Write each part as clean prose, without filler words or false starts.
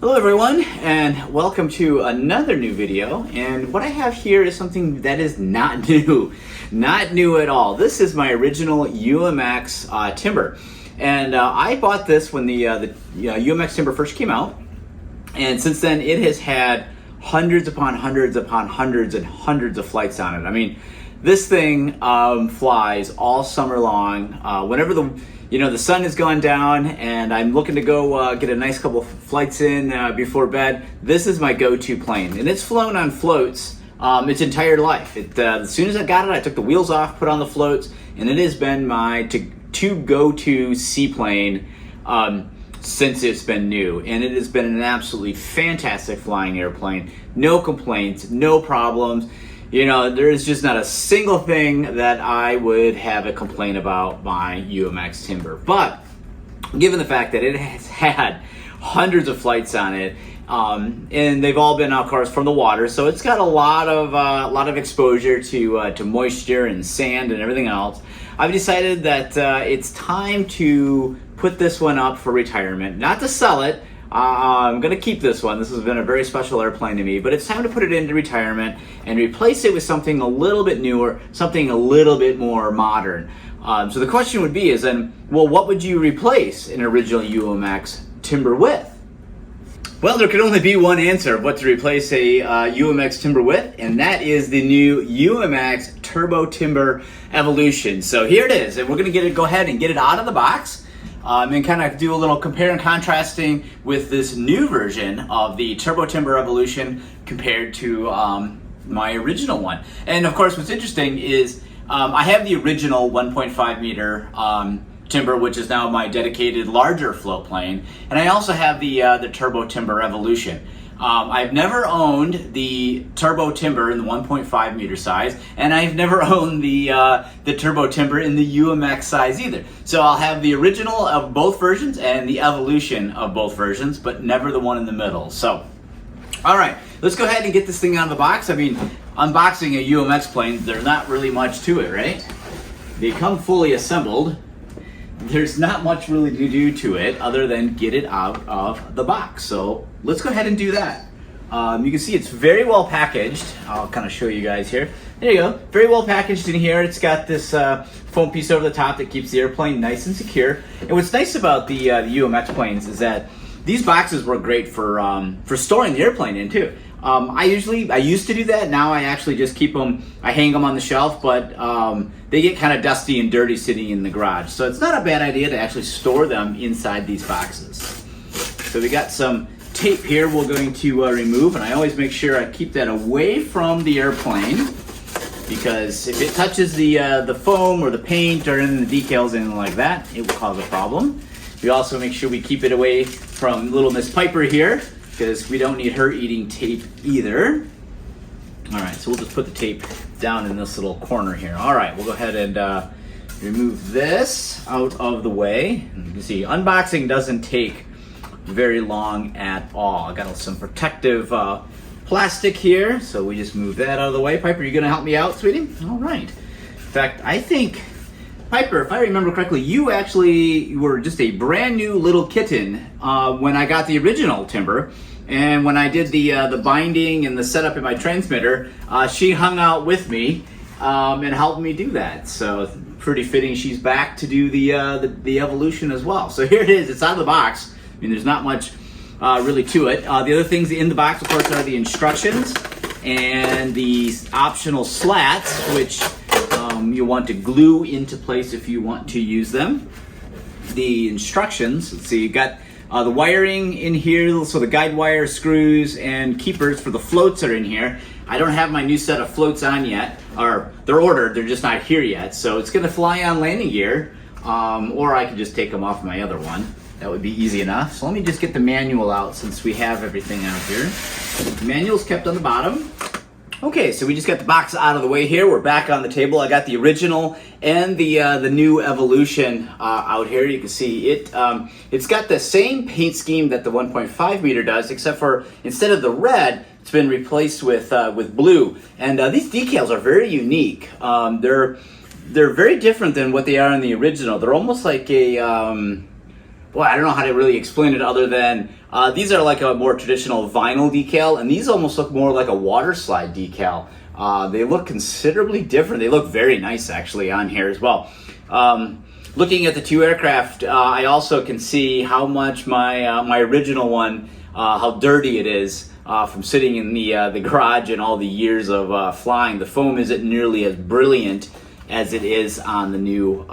Hello everyone, and welcome to another new video. And what I have here is something that is not new. Not new at all. This is my original UMX timber. And I bought this when the UMX timber first came out. And since then it has had hundreds upon hundreds upon hundreds and hundreds of flights on it. I mean, this thing flies all summer long. Whenever the sun has gone down and I'm looking to go get a nice couple flights in before bed, this is my go-to plane. And it's flown on floats its entire life. As soon as I got it, I took the wheels off, put on the floats, and it has been my go-to seaplane since it's been new. And it has been an absolutely fantastic flying airplane. No complaints, no problems. You know, there's just not a single thing that I would have a complaint about my UMX timber. But given the fact that it has had hundreds of flights on it, and they've all been, of course, from the water, so it's got a lot of exposure to moisture and sand and everything else, I've decided that it's time to put this one up for retirement. Not to sell it. I'm going to keep this one. This has been a very special airplane to me, but it's time to put it into retirement and replace it with something a little bit newer, something a little bit more modern. So the question would be well, what would you replace an original UMX timber with? Well, there could only be one answer of what to replace a UMX timber with, and that is the new UMX Turbo Timber Evolution. So here it is, and we're going to go ahead and get it out of the box. And kind of do a little compare and contrasting with this new version of the Turbo Timber Evolution compared to my original one. And of course, what's interesting is I have the original 1.5 meter timber, which is now my dedicated larger float plane, and I also have the Turbo Timber Evolution. I've never owned the Turbo Timber in the 1.5 meter size, and I've never owned the Turbo Timber in the UMX size either. So I'll have the original of both versions and the Evolution of both versions, but never the one in the middle. So, all right, let's go ahead and get this thing out of the box. I mean, unboxing a UMX plane, there's not really much to it, right? They come fully assembled. There's not much really to do to it other than get it out of the box. So let's go ahead and do that. You can see it's very well packaged. I'll kind of show you guys here. There you go. Very well packaged in here. It's got this foam piece over the top that keeps the airplane nice and secure. And what's nice about the UMX planes is that these boxes work great for storing the airplane in too. I used to do that. Now I actually just keep them, I hang them on the shelf, but they get kind of dusty and dirty sitting in the garage. So it's not a bad idea to actually store them inside these boxes. So we got some tape here we're going to remove, and I always make sure I keep that away from the airplane, because if it touches the foam or the paint or any of the decals, anything like that, it will cause a problem. We also make sure we keep it away from little Miss Piper here, because we don't need her eating tape either. All right, so we'll just put the tape down in this little corner here. All right, we'll go ahead and remove this out of the way. And you can see unboxing doesn't take very long at all. I got some protective plastic here, so we just move that out of the way. Piper, you gonna help me out, sweetie? All right. In fact, I think, Piper, if I remember correctly, you actually were just a brand new little kitten when I got the original timber. And when I did the binding and the setup in my transmitter, she hung out with me and helped me do that. So pretty fitting she's back to do the Evolution as well. So here it is. It's out of the box. I mean, there's not much really to it. The other things in the box, of course, are the instructions and the optional slats, which you'll want to glue into place if you want to use them. The instructions, let's see, you got the wiring in here, so the guide wire, screws, and keepers for the floats are in here. I don't have my new set of floats on yet, or they're ordered, they're just not here yet. So it's gonna fly on landing gear, or I could just take them off my other one. That would be easy enough. So let me just get the manual out since we have everything out here. The manual's kept on the bottom. Okay, so we just got the box out of the way here. We're back on the table. I got the original and the new Evolution out here. You can see it. It's got the same paint scheme that the 1.5 meter does, except for instead of the red, it's been replaced with blue. And these decals are very unique. They're very different than what they are in the original. They're almost like a boy, I don't know how to really explain it other than these are like a more traditional vinyl decal, and these almost look more like a water slide decal. They look considerably different. They look very nice actually on here as well. Looking at the two aircraft, I also can see how much my original one, how dirty it is from sitting in the garage and all the years of flying. The foam isn't nearly as brilliant as it is on the new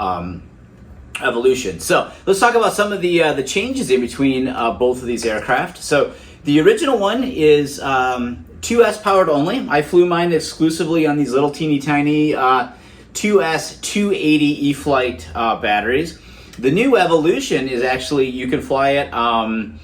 Evolution. So let's talk about some of the changes in between both of these aircraft. So the original one is 2S powered only. I flew mine exclusively on these little teeny tiny 2S 280 E-flite batteries. The new Evolution is actually, you can fly it on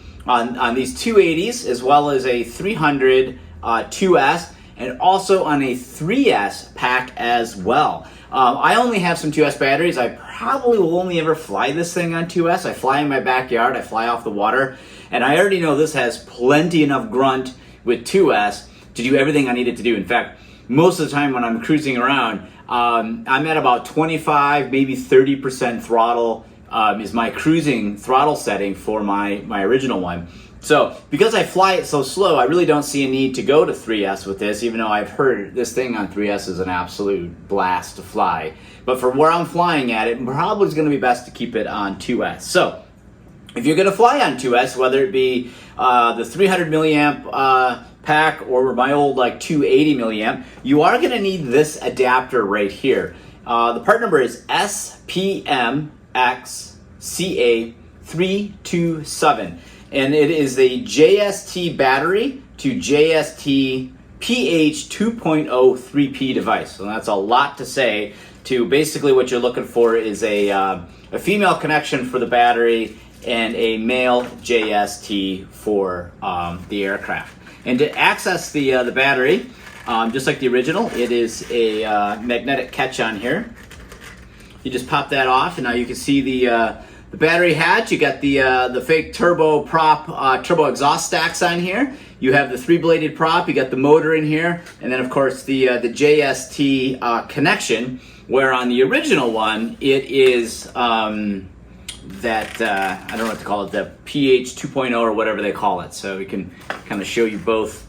these 280s as well as a 300 2S and also on a 3S pack as well. I only have some 2S batteries. I probably will only ever fly this thing on 2S. I fly in my backyard, I fly off the water, and I already know this has plenty enough grunt with 2S to do everything I need it to do. In fact, most of the time when I'm cruising around, I'm at about 25, maybe 30% throttle is my cruising throttle setting for my original one. So because I fly it so slow, I really don't see a need to go to 3S with this, even though I've heard this thing on 3S is an absolute blast to fly. But for where I'm flying at, it probably is going to be best to keep it on 2S. So if you're going to fly on 2S, whether it be the 300 milliamp pack or my old like 280 milliamp, you are going to need this adapter right here. The part number is SPMXCA327. And it is a JST battery to JST PH 2.0 3P device. So that's a lot to say. To basically what you're looking for is a female connection for the battery and a male JST for the aircraft. And to access the battery, just like the original, it is a magnetic catch on here. You just pop that off, and now you can see the battery hatch. You got the fake turbo prop, turbo exhaust stacks on here. You have the 3-bladed prop. You got the motor in here, and then of course the JST connection. Where on the original one, it is that I don't know what to call it, the PH 2.0 or whatever they call it. So we can kind of show you both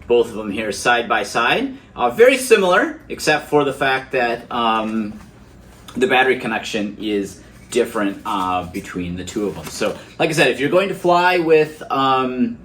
of them here side by side. Very similar, except for the fact that the battery connection is different between the two of them. So like I said, if you're going to fly with the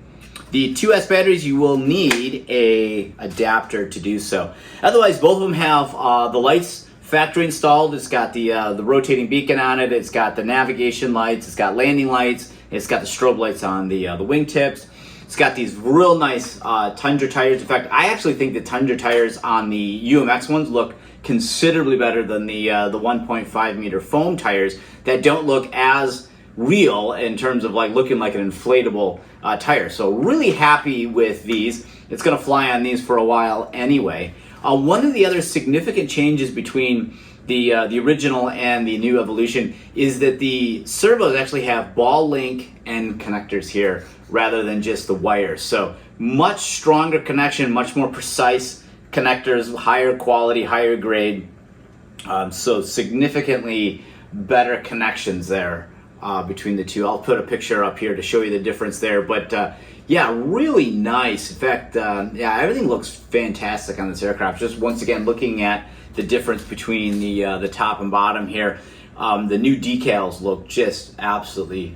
2S batteries, you will need a adapter to do so. Otherwise, both of them have the lights factory installed. It's got the rotating beacon on it. It's got the navigation lights. It's got landing lights. It's got the strobe lights on the wingtips. It's got these real nice Tundra tires. In fact, I actually think the Tundra tires on the UMX ones look considerably better than the 1.5 meter foam tires that don't look as real in terms of like looking like an inflatable tire. So really happy with these. It's going to fly on these for a while anyway. One of the other significant changes between the original and the new Evolution is that the servos actually have ball link end connectors here rather than just the wires. So much stronger connection, much more precise connectors, higher quality, higher grade. So significantly better connections there between the two. I'll put a picture up here to show you the difference there. But yeah, really nice. In fact, yeah, everything looks fantastic on this aircraft. Just once again, looking at the difference between the top and bottom here, the new decals look just absolutely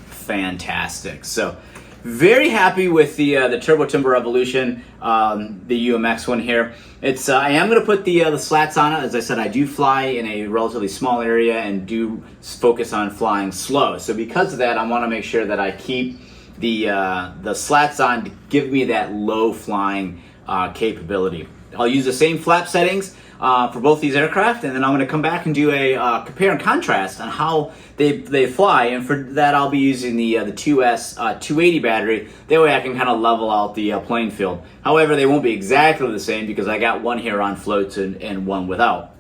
fantastic. So very happy with the Turbo Timber Evolution, the UMX one here. It's I am going to put the slats on it. As I said, I do fly in a relatively small area and do focus on flying slow. So because of that, I want to make sure that I keep the slats on to give me that low flying capability. I'll use the same flap settings for both these aircraft, and then I'm going to come back and do a compare and contrast on how they fly. And for that, I'll be using the 2S 280 battery. That way I can kind of level out the playing field. However, they won't be exactly the same because I got one here on floats and one without.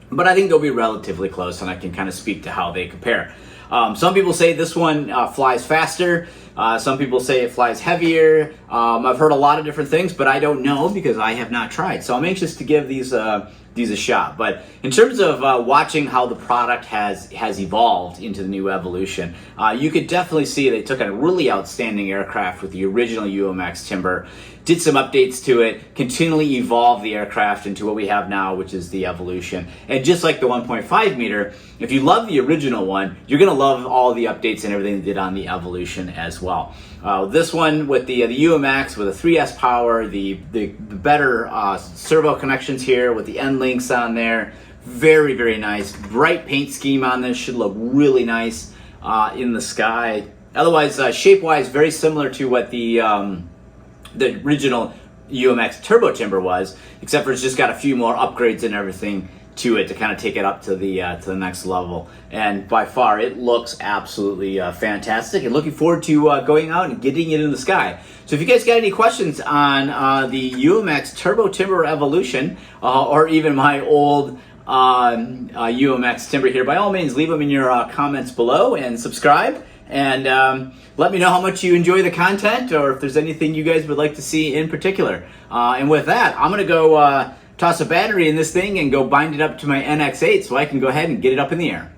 But I think they'll be relatively close, and I can kind of speak to how they compare. Some people say this one flies faster. Some people say it flies heavier. I've heard a lot of different things, but I don't know because I have not tried. So I'm anxious to give these these a shot. But in terms of watching how the product has evolved into the new Evolution, you could definitely see they took a really outstanding aircraft with the original UMX Timber, did some updates to it, continually evolved the aircraft into what we have now, which is the Evolution. And just like the 1.5 meter, if you love the original one, you're going to love all the updates and everything they did on the Evolution as well. This one with the UMX with a 3S power, the better servo connections here with the end links on there. Very, very nice. Bright paint scheme on this. Should look really nice in the sky. Otherwise, shape-wise, very similar to what the original UMX Turbo Timber was, except for it's just got a few more upgrades and everything to it to kind of take it up to the next level. And by far, it looks absolutely fantastic, and looking forward to going out and getting it in the sky. So if you guys got any questions on the UMX Turbo Timber Evolution, or even my old UMX Timber here, by all means, leave them in your comments below and subscribe. And let me know how much you enjoy the content, or if there's anything you guys would like to see in particular. And with that, I'm going to go toss a battery in this thing and go bind it up to my NX8 so I can go ahead and get it up in the air.